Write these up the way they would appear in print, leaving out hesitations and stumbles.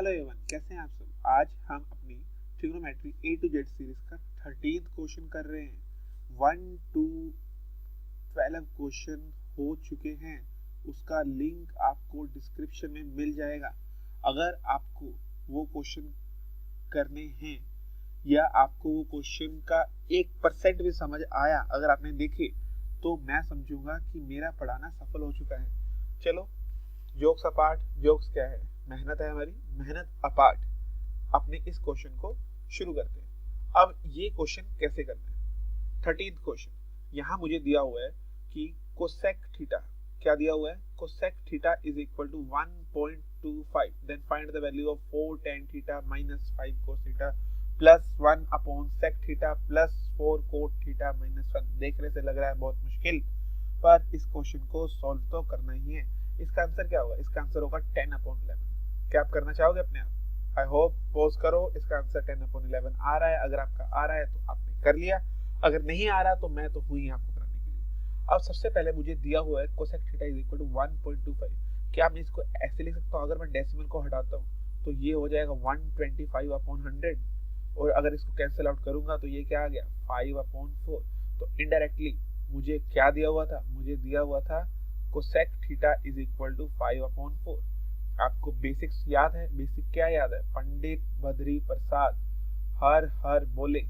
Hello everyone, कैसे हैं आप सब। आज हम अपनी trigonometry A to Z series का 13th क्वेश्चन कर रहे हैं। 1 to 12 क्वेश्चन हो चुके हैं। उसका लिंक आपको डिस्क्रिप्शन में मिल जाएगा। अगर आपको वो क्वेश्चन करने हैं या आपको वो क्वेश्चन का 1% भी समझ आया, अगर आपने देखे, तो मैं समझूंगा कि मेरा पढ़ाना सफल हो चुका है। चलो, जोक्स अपार्ट, जोक्स क्या है, मेहनत है हमारी, मेहनत अपार्ट, अपने इस क्वेश्चन को शुरू करते हैं। अब ये क्वेश्चन कैसे करना है। 13th क्वेश्चन, यहाँ मुझे दिया हुआ है कि कोसेक थीटा, क्या दिया हुआ है, cosec theta is equal to 1.25, then find the value of 4 tan theta minus 5 cos theta plus 1 upon sec theta plus 4 cot theta minus 1। देखने से लग रहा है बहुत मुश्किल, पर इस क्वेश्चन को सॉल्व तो करना ही है। इसका आंसर क्या होगा, इसका आंसर होगा 10/11। क्या आप करना चाहोगे अपने आप? आई होप, पोज करो। इसका आंसर 10/11 आ रहा है। अगर आपका आ रहा है तो आपने कर लिया, अगर नहीं आ रहा तो मैं तो हुई आपको कराने के लिए। अब सबसे पहले मुझे दिया हुआ है cosec theta is equal to 1.25। क्या मैं इसको ऐसे लिख सकता हूँ? अगर मैं डेसिमल को हटाता हूँ तो ये हो जाएगा 125/100, और अगर इसको कैंसिल आउट करूंगा तो ये क्या आ गया, 5/4। तो इनडायरेक्टली मुझे क्या दिया हुआ था, मुझे दिया हुआ था cosec theta is equal to 5/4। आपको बेसिक्स याद है? बेसिक क्या याद है? पंडित बद्री प्रसाद हर हर बोले,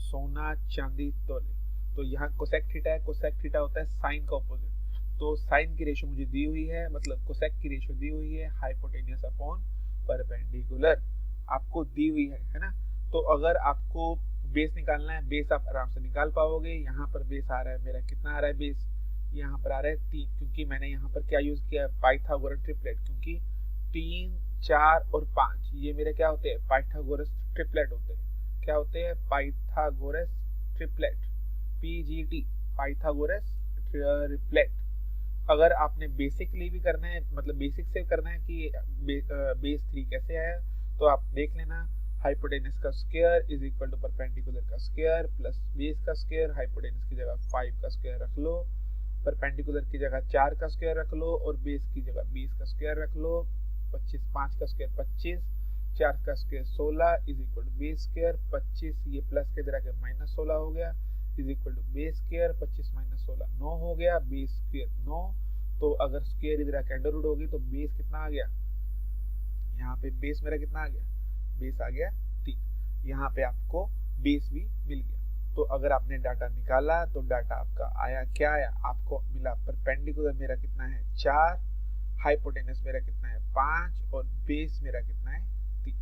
सोना चांदी तोले। तो यहाँ कोसेक थीटा है, कोसेक थीटा होता है साइन का ऑपोजिट। तो साइन की रेशो मुझे दी हुई है, मतलब कोसेक की रेशो दी हुई है हाइपोटेन्यूस अपॉन परपेंडिकुलर, आपको दी हुई है ना। तो अगर आपको बेस निकालना है, बेस आप आराम से निकाल पाओगे। यहाँ पर बेस आ रहा है मेरा, कितना आ रहा है बेस, यहाँ पर आ रहा है 3, क्योंकि मैंने यहाँ पर क्या यूज किया है, पाइथागोरस ट्रिपलेट, क्योंकि 3, 4 और 5 ये मेरे क्या होते हैं, पाइथागोरस ट्रिपलेट होते हैं। क्या होते हैं? Pythagoras triplet, PGT, Pythagoras triplet. अगर आपने बेसिकली भी करना है, मतलब बेसिक से करना है कि बेस 3 कैसे आया, तो आप देख लेना। हाइपोटेनस का square is equal to perpendicular का स्क्वायर प्लस बेस का स्क्वायर। हाइपोटेनस की जगह 5 का स्क्वायर रख लो, परपेंडिकुलर की जगह 4 का स्क्वायर रख लो, और बेस की जगह 20 का स्क्वायर रख लो। 25, 5 का स्क्वायर 25, 4 का square 16 is equal to base square 25, ये प्लस के जगह माइनस 16 हो गया, is equal to base square 25 minus 16 9 हो गया, बेस स्क्वायर 9। तो अगर स्क्वायर इधर आके अंडर रूट होगी तो बेस कितना आ गया, यहाँ पे बेस मेरा कितना आ गया, बेस आ गया 3। यहाँ पे आपको बेस भी मिल गया। तो अगर आपने डाटा निकाला तो डाटा आपका आया, क्या आया, आपको मिला परपेंडिकुलर मेरा कितना है 4, हाइपोटेनस मेरा कितना है 5, और बेस मेरा कितना है 3।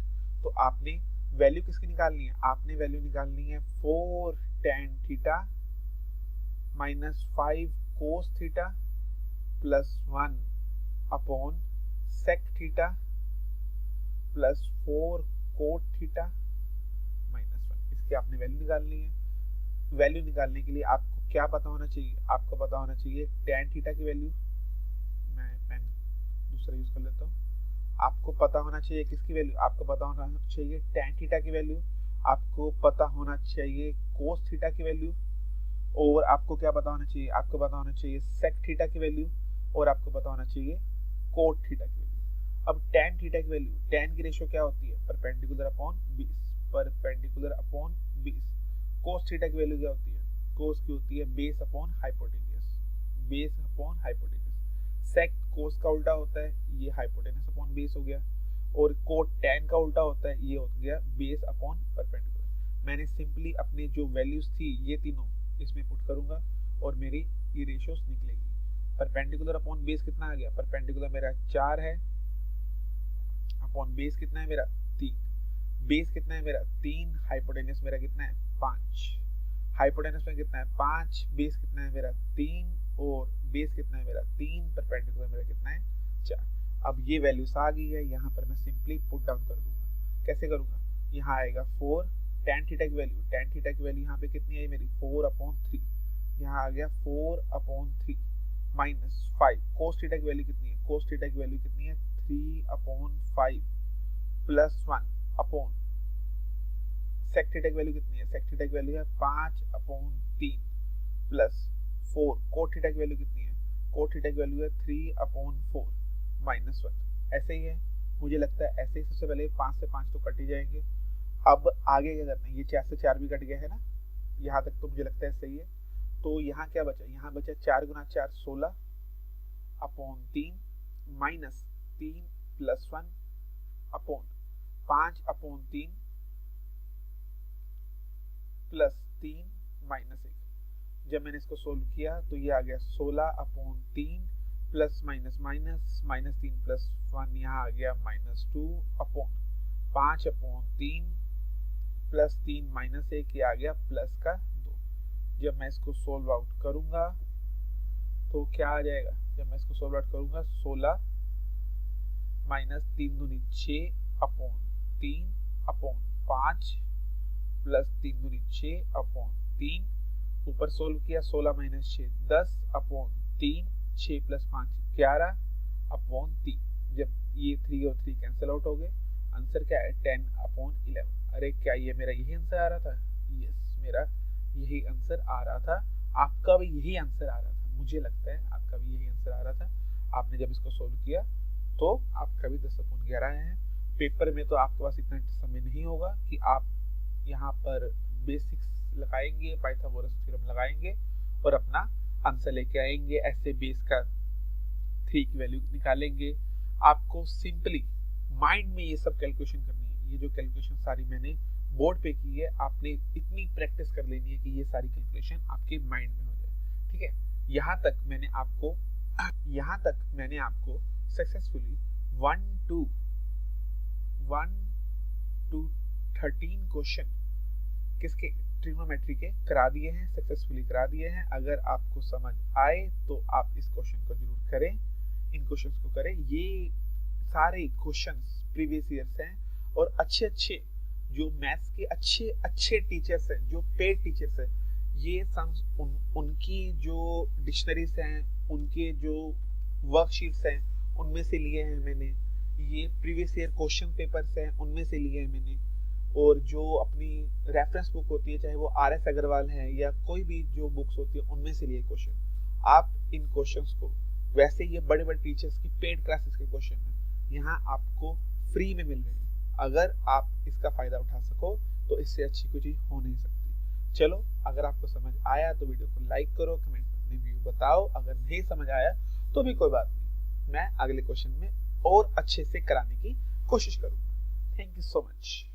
तो आपने वैल्यू किसकी निकालनी है, आपने वैल्यू निकालनी है 4 tan theta minus 5 cos theta plus 1 upon sec theta plus 4 cot theta minus 1। इसकी आपने वैल्यू निकालनी है। वैल्यू निकालने के लिए आपको क्या पता होना चाहिए, आपको पता होना चाहिए tan थीटा की वैल्यू, मैं पेन दूसरा यूज कर लेता हूँ। आपको पता होना चाहिए किसकी वैल्यू, आपको पता होना चाहिए tan थीटा की वैल्यू, आपको पता होना चाहिए cos थीटा की वैल्यू, और आपको क्या पता होना चाहिए, आपको पता होना चाहिए sec थीटा की वैल्यू, और आपको पता होना चाहिए cot थीटा की वैल्यू। अब tan थीटा की वैल्यू, tan की रेशियो क्या होती है, perpendicular upon 20, perpendicular upon 20। cos theta की वैल्यू क्या होती है, cos की होती है base upon hypotenuse, base upon hypotenuse. sec cos का उल्टा होता है, ये हाइपोटेन्यूस अपॉन बेस हो गया, और cot tan का उल्टा होता है, ये हो गया बेस अपॉन परपेंडिकुलर। मैंने सिंपली अपने जो वैल्यूज थी ये तीनों इसमें पुट करूंगा और मेरी ये रेशियोस निकलेगी। परपेंडिकुलर अपॉन बेस कितना आ गया, परपेंडिकुलर मेरा 4 है, अपॉन बेस कितना है मेरा 3, बेस कितना है मेरा 3, हाइपोटेनस मेरा कितना है 5, हाइपोटेनस में कितना है 5, बेस कितना है मेरा 3, और बेस कितना है मेरा 3, परपेंडिकुलर मेरा कितना है 4। अब ये वैल्यूज आ गई है, यहाँ पर मैं सिंपली पुट डाउन कर दूंगा। कैसे करूंगा, यहाँ आएगा 4 tan थीटा की वैल्यू, tan थीटा की वैल्यू यहाँ पे कितनी है मेरी 4/3, यहाँ आ गया 4/3 माइनस 5, cos थीटा की वैल्यू कितनी है, cos थीटा की वैल्यू कितनी है 3/5 प्लस 1 अपॉन sec थीटा की वैल्यू कितनी है, sec थीटा की वैल्यू है 5/3 प्लस 4, cot थीटा की वैल्यू कितनी है, cot थीटा की वैल्यू है 3/4 माइनस 1। ऐसे ही है, मुझे लगता है ऐसे ही सबसे पहले 5 से 5 तो कट ही जाएंगे। अब आगे क्या करना है, ये 4 से 4 भी कट गया है ना, यहाँ तक तो मुझे लगता है सही है। तो यहाँ क्या बचा, यहाँ बचा 4 गुना 4 16 upon 3 minus 3 plus 1 upon 5 upon 3 plus 3 minus 1। जब मैंने इसको सोल्व किया तो ये आ गया 16 upon 3 plus minus minus minus 3 plus 1, यहाँ आ गया -2 अपॉन 5 अपॉन 3 प्लस 3 माइनस 1, ये आ गया प्लस का 2। जब मैं इसको सोल्व आउट करूंगा तो क्या आ जाएगा, जब मैं इसको सोल्व आउट करूंगा 16 माइनस 3 दूनी 6 अपॉन 3 अपॉन 5 प्लस 3 दूनी 6 अपॉन 3, ऊपर सोल्व किया 16 माइनस 6 10 अपॉन 3, 6 प्लस 5 11 अपॉन 3। जब ये 3 और 3 कैंसिल आउट हो गए, आंसर क्या है 10 अपॉन 11। अरे क्या ये मेरा यही आंसर आ रहा था? यस, मेरा यही आंसर आ रहा था। आपका भी यही आंसर आ रहा था, मुझे लगता है आपका भी यही आंसर आ रहा था। आपने जब इसको सोल्व किया तो आपका भी 10 अपॉन 11 आया है। पेपर में तो आपके पास इतना समय नहीं होगा कि आप यहाँ पर बेसिक्स लगाएंगे, पाइथागोरस थ्योरम लगाएंगे और अपना आंसर लेके आएंगे, ऐसे बेस का 3 की वैल्यू निकालेंगे। आपको सिंपली माइंड में ये सब कैलकुलेशन करनी है। ये जो कैलकुलेशन सारी मैंने बोर्ड पे की है, आपने इतनी प्रैक्टिस कर लेनी है कि ये सारी कैलकुलेशन आपके माइंड में हो जाए। ठीक है, यहाँ तक मैंने आपको सक्सेसफुली 1 to 13 क्वेश्चन किसके, ट्रिग्नोमेट्री के करा दिए हैं, सक्सेसफुली करा दिए हैं। अगर आपको समझ आए तो आप इस क्वेश्चन को जरूर करें, इन क्वेश्चंस को करें। ये सारे क्वेश्चंस प्रीवियस ईयर्स हैं और अच्छे जो मैथ्स के अच्छे टीचर्स हैं, जो पेड टीचर्स हैं, ये उनकी जो डिक्शनरीज हैं, उनके जो वर्कशीट्स हैं, उनमें से लिए हैं मैंने। ये प्रीवियस ईयर क्वेश्चन पेपर्स हैं, उनमें से लिए हैं मैंने। और जो अपनी रेफरेंस बुक होती है, चाहे वो RS अग्रवाल है या कोई भी जो बुक्स होती है, उनमें से लिए क्वेश्चन। आप इन क्वेश्चंस को, वैसे ये बड़े टीचर्स की पेड क्लासेस के क्वेश्चन हैं, यहाँ आपको फ्री में मिल रहे हैं। अगर आप इसका फायदा उठा सको तो इससे अच्छी कोई चीज हो नहीं सकती। चलो, अगर आपको समझ आया तो वीडियो को लाइक करो, कमेंट में रिव्यू बताओ। अगर नहीं समझ आया तो भी कोई बात नहीं, मैं अगले क्वेश्चन में और अच्छे से कराने की कोशिश करूंगा। Thank you so much.